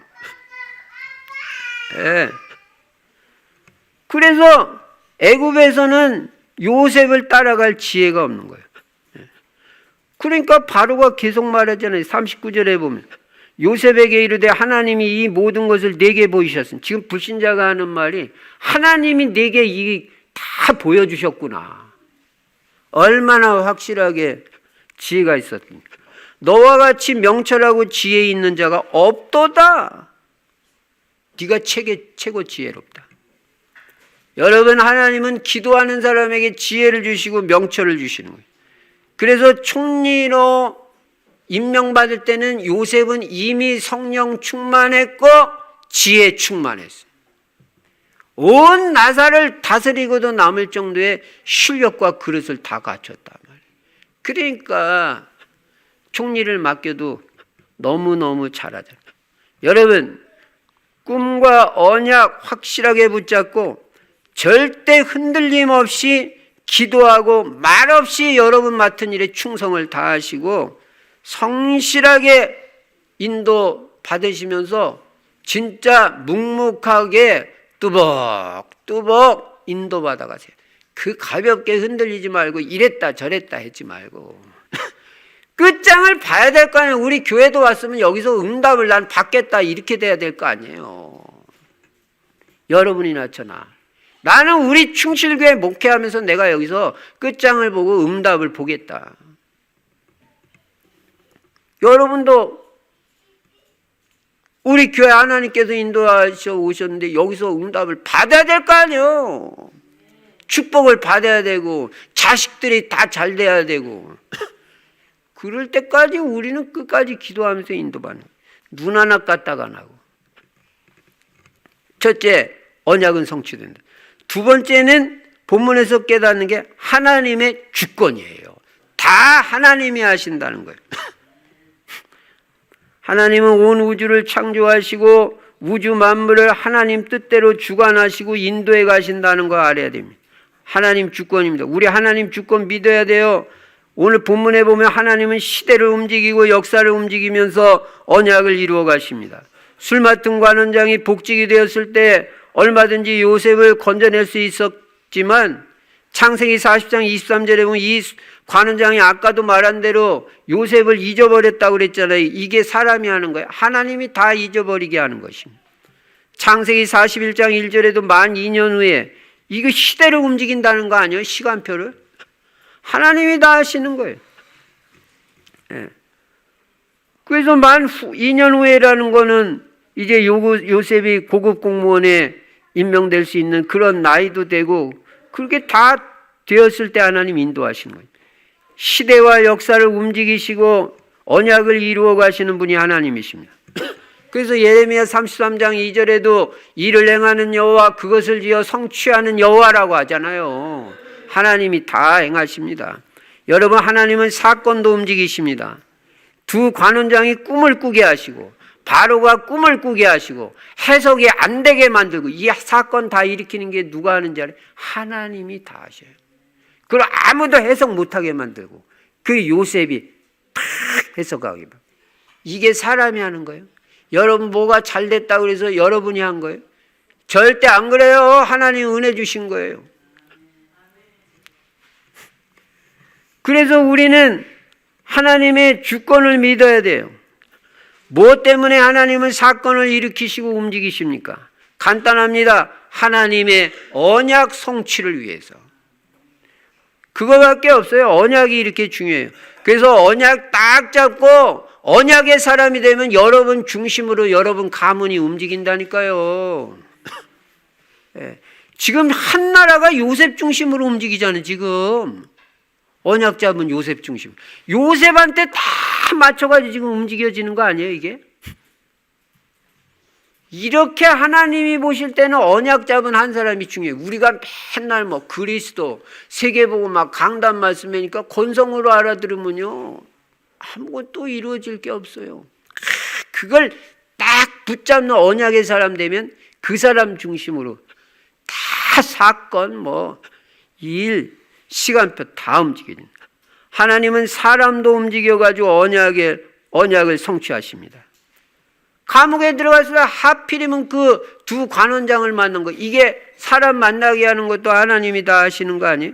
네. 그래서 애굽에서는 요셉을 따라갈 지혜가 없는 거예요. 그러니까 바로가 계속 말하잖아요. 39절에 보면 요셉에게 이르되 하나님이 이 모든 것을 내게 보이셨으니, 지금 불신자가 하는 말이 하나님이 내게 이 다 보여주셨구나. 얼마나 확실하게 지혜가 있었습니까? 너와 같이 명철하고 지혜 있는 자가 없도다. 네가 최고 지혜롭다. 여러분, 하나님은 기도하는 사람에게 지혜를 주시고 명철을 주시는 거예요. 그래서 총리로 임명받을 때는 요셉은 이미 성령 충만했고 지혜 충만했어요. 온 나사를 다스리고도 남을 정도의 실력과 그릇을 다 갖췄단 말이에요. 그러니까 총리를 맡겨도 너무너무 잘하잖아요. 여러분, 꿈과 언약 확실하게 붙잡고 절대 흔들림 없이 기도하고 말없이 여러분 맡은 일에 충성을 다하시고 성실하게 인도 받으시면서 진짜 묵묵하게 뚜벅뚜벅 인도 받아가세요. 그 가볍게 흔들리지 말고 이랬다 저랬다 했지 말고 끝장을 봐야 될 거 아니에요. 우리 교회도 왔으면 여기서 응답을 난 받겠다 이렇게 돼야 될 거 아니에요. 여러분이나 저나. 나는 우리 충실교회 목회하면서 내가 여기서 끝장을 보고 응답을 보겠다. 여러분도 우리 교회 하나님께서 인도하셔 오셨는데 여기서 응답을 받아야 될 거 아니에요. 축복을 받아야 되고 자식들이 다 잘 돼야 되고 그럴 때까지 우리는 끝까지 기도하면서 인도받는 거예요. 눈 하나 깠다가 안 하고. 첫째, 언약은 성취된다. 두 번째는 본문에서 깨닫는 게 하나님의 주권이에요. 다 하나님이 하신다는 거예요. 하나님은 온 우주를 창조하시고 우주 만물을 하나님 뜻대로 주관하시고 인도해 가신다는 거 알아야 됩니다. 하나님 주권입니다. 우리 하나님 주권 믿어야 돼요. 오늘 본문에 보면 하나님은 시대를 움직이고 역사를 움직이면서 언약을 이루어 가십니다. 술 맡은 관원장이 복직이 되었을 때 얼마든지 요셉을 건져낼 수 있었지만 창세기 40장 23절에 보면 이 관원장이 아까도 말한 대로 요셉을 잊어버렸다고 그랬잖아요. 이게 사람이 하는 거예요. 하나님이 다 잊어버리게 하는 것입니다. 창세기 41장 1절에도 만 2년 후에 이거 시대를 움직인다는 거 아니에요? 시간표를. 하나님이 다 하시는 거예요. 예. 그래서 만 2년 후에라는 거는 이제 요셉이 고급 공무원에 임명될 수 있는 그런 나이도 되고 그렇게 다 되었을 때 하나님 인도하시는 거예요. 시대와 역사를 움직이시고 언약을 이루어 가시는 분이 하나님이십니다. 그래서 예레미야 33장 2절에도 일을 행하는 여호와 그것을 지어 성취하는 여호와라고 하잖아요. 하나님이 다 행하십니다. 여러분 하나님은 사건도 움직이십니다. 두 관원장이 꿈을 꾸게 하시고 바로가 꿈을 꾸게 하시고 해석이 안 되게 만들고 이 사건 다 일으키는 게 누가 하는지 알아요? 하나님이 다 하셔요. 그걸 아무도 해석 못하게 만들고 그 요셉이 탁 해석하게. 이게 사람이 하는 거예요. 여러분 뭐가 잘 됐다고 그래서 여러분이 한 거예요? 절대 안 그래요. 하나님 은혜 주신 거예요. 그래서 우리는 하나님의 주권을 믿어야 돼요. 무엇 때문에 하나님은 사건을 일으키시고 움직이십니까? 간단합니다. 하나님의 언약 성취를 위해서. 그거밖에 없어요. 언약이 이렇게 중요해요. 그래서 언약 딱 잡고 언약의 사람이 되면 여러분 중심으로 여러분 가문이 움직인다니까요. 네. 지금 한 나라가 요셉 중심으로 움직이잖아요. 지금. 언약 잡은 요셉 중심. 요셉한테 다 맞춰가지고 지금 움직여지는 거 아니에요, 이게? 이렇게 하나님이 보실 때는 언약 잡은 한 사람이 중요해요. 우리가 맨날 뭐 그리스도, 세계보고 막 강단 말씀하니까 건성으로 알아들으면요. 아무것도 이루어질 게 없어요. 그걸 딱 붙잡는 언약의 사람 되면 그 사람 중심으로 다 사건, 뭐, 일, 시간표 다 움직입니다. 하나님은 사람도 움직여가지고 언약을 성취하십니다. 감옥에 들어갔을 때 하필이면 그 두 관원장을 만난 거, 이게 사람 만나게 하는 것도 하나님이 다 하시는 거 아니에요?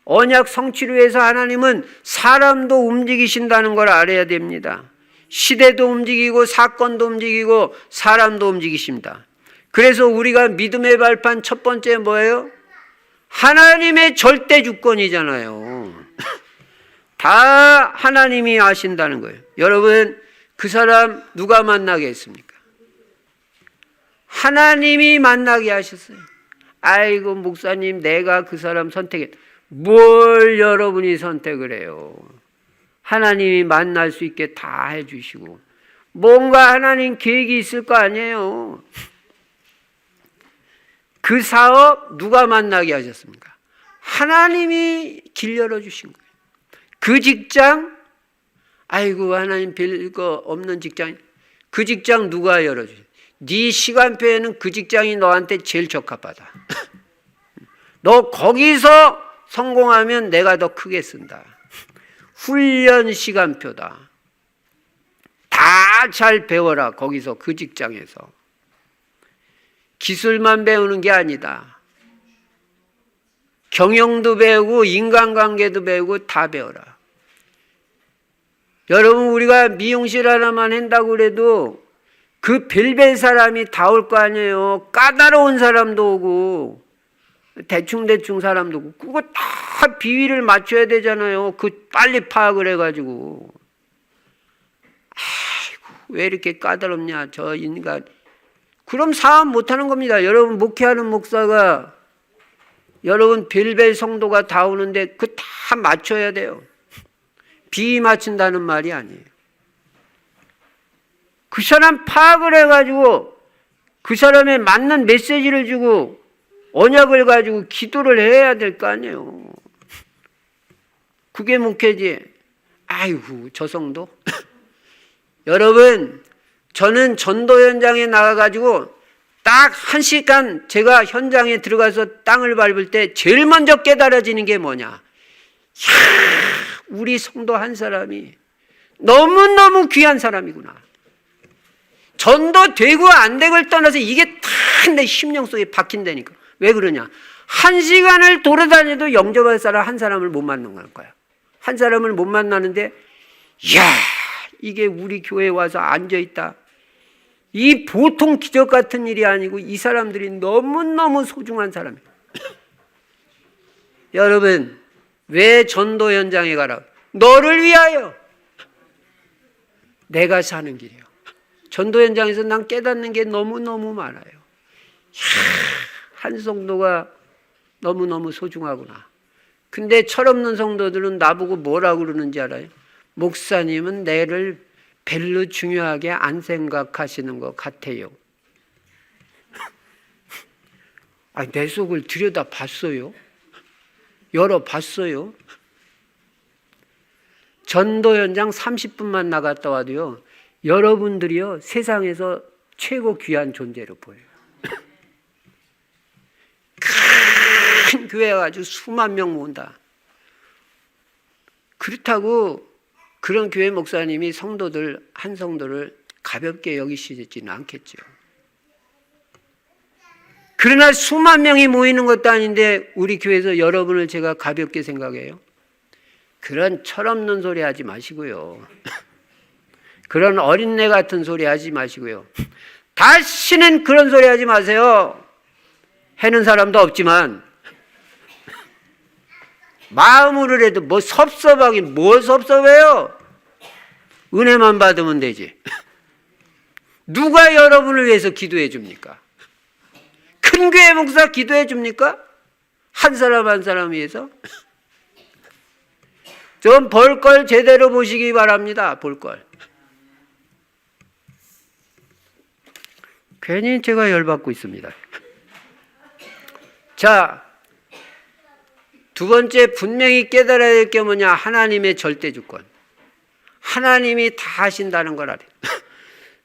언약 성취를 위해서 하나님은 사람도 움직이신다는 걸 알아야 됩니다. 시대도 움직이고 사건도 움직이고 사람도 움직이십니다. 그래서 우리가 믿음의 발판 첫 번째 뭐예요? 하나님의 절대 주권이잖아요. 다 하나님이 하신다는 거예요. 여러분 그 사람 누가 만나게 했습니까? 하나님이 만나게 하셨어요. 아이고 목사님 내가 그 사람 선택했다. 뭘 여러분이 선택을 해요. 하나님이 만날 수 있게 다 해주시고 뭔가 하나님 계획이 있을 거 아니에요. 그 사업 누가 만나게 하셨습니까? 하나님이 길 열어주신 거예요. 그 직장 아이고 하나님 별거 없는 직장 그 직장 누가 열어주세요? 네 시간표에는 그 직장이 너한테 제일 적합하다. 너 거기서 성공하면 내가 더 크게 쓴다. 훈련 시간표다. 다 잘 배워라. 거기서 그 직장에서. 기술만 배우는 게 아니다. 경영도 배우고 인간관계도 배우고 다 배워라. 여러분, 우리가 미용실 하나만 한다고 그래도 그 별별 사람이 다 올 거 아니에요. 까다로운 사람도 오고 대충 사람도 오고, 그거 다 비위를 맞춰야 되잖아요. 그 빨리 파악을 해가지고. 아이고, 왜 이렇게 까다롭냐 저 인간. 그럼 사업 못하는 겁니다. 여러분, 목회하는 목사가 여러분 별별 성도가 다 오는데 그 다 맞춰야 돼요. 비위 맞춘다는 말이 아니에요. 그 사람 파악을 해가지고 그 사람에 맞는 메시지를 주고 언약을 가지고 기도를 해야 될 거 아니에요. 그게 목회지. 아이고, 저 성도. 여러분, 저는 전도 현장에 나가가지고 딱 1시간 제가 현장에 들어가서 땅을 밟을 때 제일 먼저 깨달아지는 게 뭐냐. 야, 우리 성도 한 사람이 너무너무 귀한 사람이구나. 전도 되고 안 되고를 떠나서 이게 다 내 심령 속에 박힌다니까. 왜 그러냐. 1시간을 돌아다녀도 영접할 사람 한 사람을 못 만난 거야. 한 사람을 못 만나는데, 이야, 이게 우리 교회에 와서 앉아있다. 이 보통 기적 같은 일이 아니고 이 사람들이 너무너무 소중한 사람이에요. 여러분, 왜 전도 현장에 가라? 너를 위하여. 내가 사는 길이요. 전도 현장에서 난 깨닫는 게 너무너무 많아요. 한 성도가 너무너무 소중하구나. 근데 철없는 성도들은 나보고 뭐라고 그러는지 알아요? 목사님은 내를 별로 중요하게 안 생각하시는 것 같아요. 아니, 내 속을 들여다 봤어요. 열어봤어요. 전도 현장 30분만 나갔다 와도요, 여러분들이요, 세상에서 최고 귀한 존재로 보여요. 큰 교회 가지고 수만 명 모은다. 그렇다고 그런 교회 목사님이 성도들, 한 성도를 가볍게 여기시지는 않겠죠. 그러나 수만 명이 모이는 것도 아닌데 우리 교회에서 여러분을 제가 가볍게 생각해요. 그런 철없는 소리 하지 마시고요. 그런 어린애 같은 소리 하지 마시고요. 다시는 그런 소리 하지 마세요. 해는 사람도 없지만 마음으로라도 뭐 섭섭하긴 뭐 섭섭해요. 은혜만 받으면 되지. 누가 여러분을 위해서 기도해 줍니까? 큰 교회 목사 기도해 줍니까? 한 사람 한 사람 위해서? 좀 볼 걸 제대로 보시기 바랍니다. 볼 걸. 괜히 제가 열받고 있습니다. 자, 두 번째, 분명히 깨달아야 될 게 뭐냐? 하나님의 절대 주권. 하나님이 다 하신다는 걸 알아요.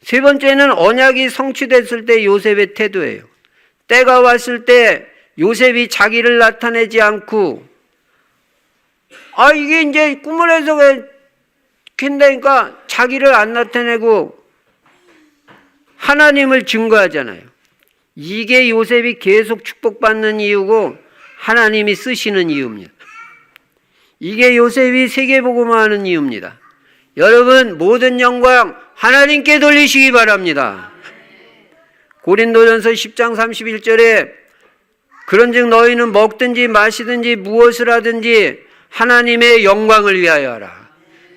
세 번째는 언약이 성취됐을 때 요셉의 태도예요. 때가 왔을 때 요셉이 자기를 나타내지 않고, 이게 이제 꿈을 해석해 캔다니까 자기를 안 나타내고 하나님을 증거하잖아요. 이게 요셉이 계속 축복받는 이유고 하나님이 쓰시는 이유입니다. 이게 요셉이 세계복음화 하는 이유입니다. 여러분, 모든 영광 하나님께 돌리시기 바랍니다. 고린도전서 10장 31절에 그런즉 너희는 먹든지 마시든지 무엇을 하든지 하나님의 영광을 위하여 하라.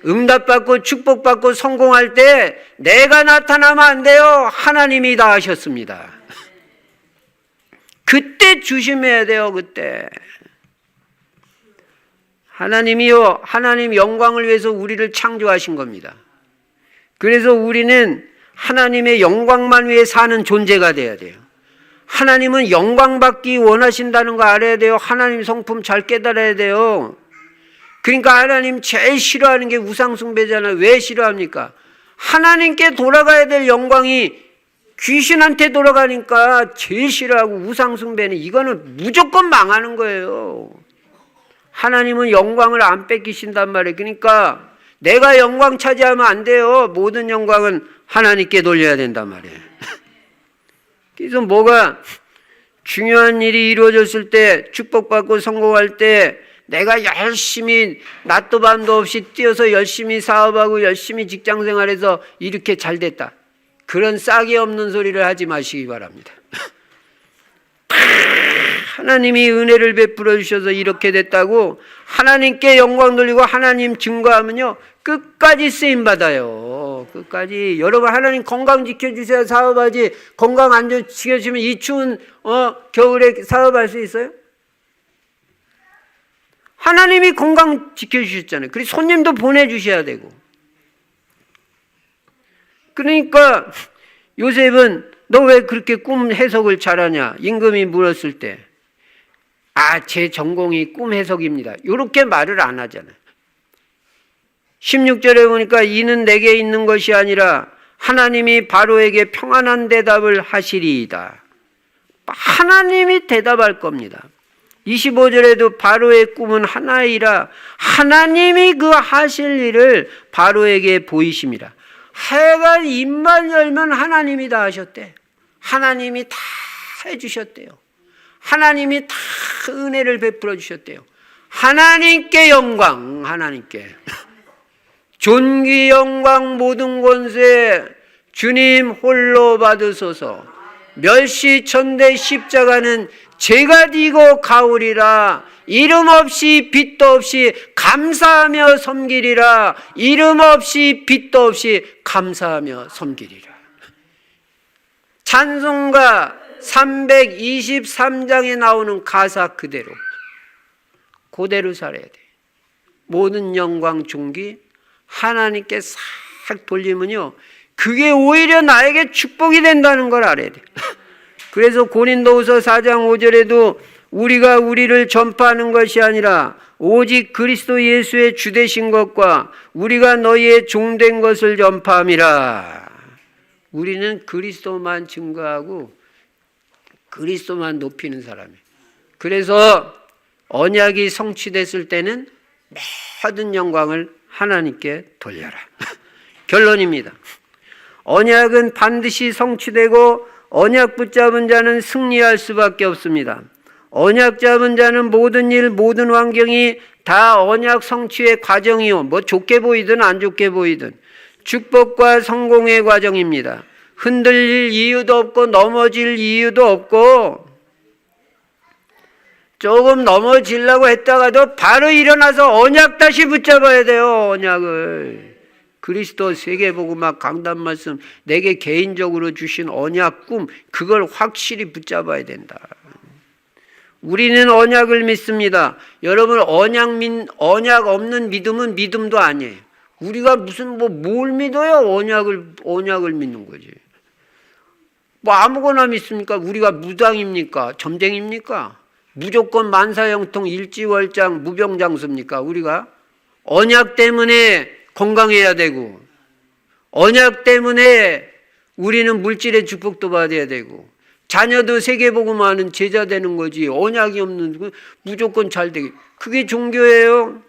응답받고 축복받고 성공할 때 내가 나타나면 안 돼요. 하나님이 다 하셨습니다. 그때 조심해야 돼요. 그때 하나님이요, 하나님 영광을 위해서 우리를 창조하신 겁니다. 그래서 우리는 하나님의 영광만 위해 사는 존재가 돼야 돼요. 하나님은 영광받기 원하신다는 거 알아야 돼요. 하나님 성품 잘 깨달아야 돼요. 그러니까 하나님 제일 싫어하는 게 우상숭배잖아요. 왜 싫어합니까? 하나님께 돌아가야 될 영광이 귀신한테 돌아가니까 제일 싫어하고, 우상숭배는 이거는 무조건 망하는 거예요. 하나님은 영광을 안 뺏기신단 말이에요. 그러니까 내가 영광 차지하면 안 돼요. 모든 영광은 하나님께 돌려야 된단 말이에요. 그래서 뭐가 중요한 일이 이루어졌을 때, 축복받고 성공할 때 내가 열심히 낮도 밤도 없이 뛰어서 열심히 사업하고 열심히 직장생활해서 이렇게 잘 됐다, 그런 싹이 없는 소리를 하지 마시기 바랍니다. 하나님이 은혜를 베풀어 주셔서 이렇게 됐다고 하나님께 영광 돌리고 하나님 증거하면요, 끝까지 쓰임받아요. 끝까지. 여러분, 하나님 건강 지켜주셔야 사업하지, 건강 안 지켜주시면 이 추운 겨울에 사업할 수 있어요? 하나님이 건강 지켜주셨잖아요. 그리고 손님도 보내주셔야 되고. 그러니까 요셉은 너 왜 그렇게 꿈 해석을 잘하냐? 임금이 물었을 때, 제 전공이 꿈 해석입니다, 이렇게 말을 안 하잖아요. 16절에 보니까 이는 내게 있는 것이 아니라 하나님이 바로에게 평안한 대답을 하시리이다. 하나님이 대답할 겁니다. 25절에도 바로의 꿈은 하나이라 하나님이 그 하실 일을 바로에게 보이심이라. 해가 입만 열면 하나님이 다 하셨대. 하나님이 다 해주셨대요. 하나님이 다 은혜를 베풀어 주셨대요. 하나님께 영광, 하나님께 존귀 영광 모든 권세 주님 홀로 받으소서. 멸시천대 십자가는 제가 지고 가오리라. 이름 없이 빛도 없이 감사하며 섬기리라. 이름 없이 빛도 없이 감사하며 섬기리라. 찬송가 323장에 나오는 가사 그대로 살아야 돼. 모든 영광 존귀 하나님께 싹 돌리면요, 그게 오히려 나에게 축복이 된다는 걸 알아야 돼. 그래서 고린도후서 4장 5절에도 우리가 우리를 전파하는 것이 아니라 오직 그리스도 예수의 주되신 것과 우리가 너희의 종된 것을 전파함이라. 우리는 그리스도만 증거하고 그리스도만 높이는 사람이에요. 그래서 언약이 성취됐을 때는 모든 영광을 하나님께 돌려라. 결론입니다. 언약은 반드시 성취되고 언약 붙잡은 자는 승리할 수밖에 없습니다. 언약 잡은 자는 모든 일, 모든 환경이 다 언약 성취의 과정이요, 좋게 보이든 안 좋게 보이든 축복과 성공의 과정입니다. 흔들릴 이유도 없고 넘어질 이유도 없고, 조금 넘어지려고 했다가도 바로 일어나서 언약 다시 붙잡아야 돼요. 언약을. 그리스도 세계복음학 강단 말씀, 내게 개인적으로 주신 언약 꿈, 그걸 확실히 붙잡아야 된다. 우리는 언약을 믿습니다. 여러분, 언약 없는 믿음은 믿음도 아니에요. 우리가 무슨 뭘 믿어요? 언약을 믿는 거지. 아무거나 믿습니까? 우리가 무당입니까? 점쟁입니까? 무조건 만사형통 일지월장 무병장수입니까? 우리가 언약 때문에 건강해야 되고, 언약 때문에 우리는 물질의 축복도 받아야 되고, 자녀도 세계복음하는 제자 되는 거지. 언약이 없는 무조건 잘 되게. 그게 종교예요.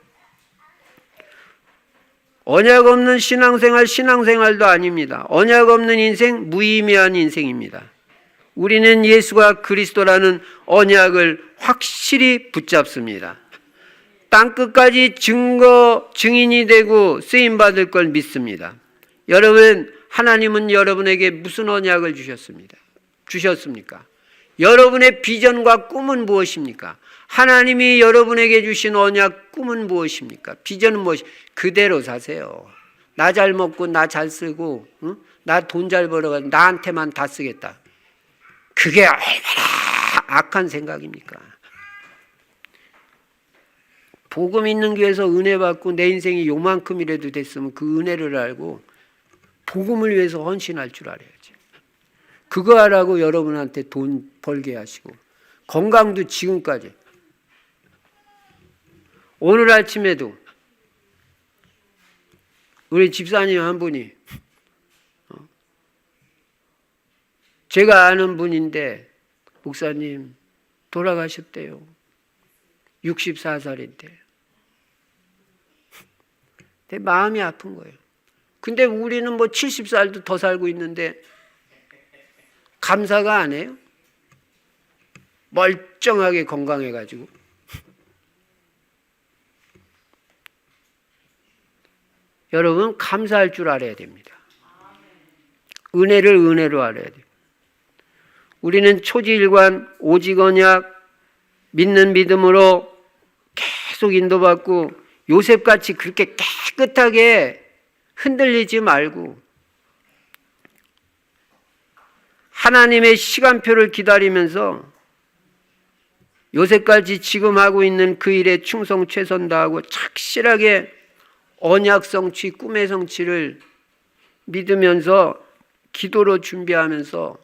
언약 없는 신앙생활도 아닙니다. 언약 없는 인생, 무의미한 인생입니다. 우리는 예수가 그리스도라는 언약을 확실히 붙잡습니다. 땅끝까지 증인이 되고 쓰임받을 걸 믿습니다. 여러분, 하나님은 여러분에게 무슨 언약을 주셨습니까? 여러분의 비전과 꿈은 무엇입니까? 하나님이 여러분에게 주신 언약 꿈은 무엇입니까? 비전은 무엇이? 그대로 사세요. 나 잘 먹고 나 잘 쓰고, 나 돈 잘 벌어가지고 나한테만 다 쓰겠다. 그게 얼마나 악한 생각입니까? 복음 있는 교회에서 은혜 받고 내 인생이 요만큼이라도 됐으면 그 은혜를 알고 복음을 위해서 헌신할 줄 알아야지. 그거 하라고 여러분한테 돈 벌게 하시고, 건강도 지금까지. 오늘 아침에도 우리 집사님 한 분이, 제가 아는 분인데 목사님 돌아가셨대요. 64살인데. 내 마음이 아픈 거예요. 근데 우리는 70살도 더 살고 있는데 감사가 안 해요? 멀쩡하게 건강해가지고. 여러분 감사할 줄 알아야 됩니다. 은혜를 은혜로 알아야 돼요. 우리는 초지일관 오직 언약 믿는 믿음으로 계속 인도받고 요셉같이 그렇게 깨끗하게 흔들리지 말고 하나님의 시간표를 기다리면서 요셉까지 지금 하고 있는 그 일에 충성 최선 다하고 착실하게 언약 성취, 꿈의 성취를 믿으면서 기도로 준비하면서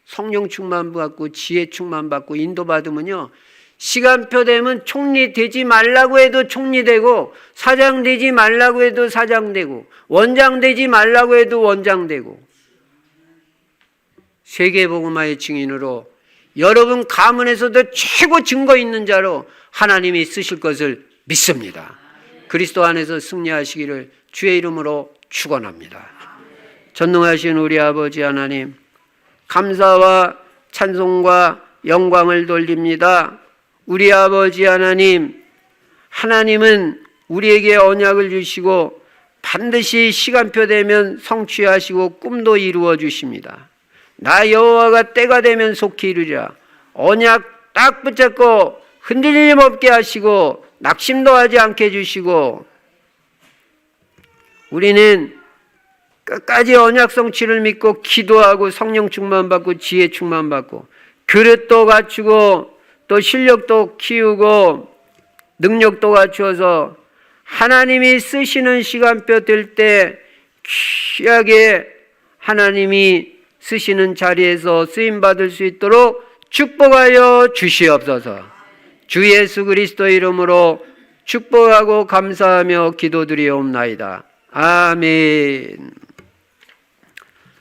성령 충만 받고 지혜 충만 받고 인도받으면요, 시간표 되면 총리 되지 말라고 해도 총리 되고, 사장 되지 말라고 해도 사장 되고, 원장 되지 말라고 해도 원장 되고, 세계복음화의 증인으로 여러분 가문에서도 최고 증거 있는 자로 하나님이 쓰실 것을 믿습니다. 그리스도 안에서 승리하시기를 주의 이름으로 축원합니다. 전능하신 우리 아버지 하나님, 감사와 찬송과 영광을 돌립니다. 우리 아버지 하나님, 하나님은 우리에게 언약을 주시고 반드시 시간표 되면 성취하시고 꿈도 이루어 주십니다. 나 여호와가 때가 되면 속히 이루리라. 언약 딱 붙잡고 흔들림 없게 하시고 낙심도 하지 않게 해주시고, 우리는 끝까지 언약 성취를 믿고 기도하고 성령 충만 받고 지혜 충만 받고 그릇도 갖추고 또 실력도 키우고 능력도 갖추어서 하나님이 쓰시는 시간표 될 때 귀하게 하나님이 쓰시는 자리에서 쓰임받을 수 있도록 축복하여 주시옵소서. 주 예수 그리스도 이름으로 축복하고 감사하며 기도드리옵나이다. 아멘.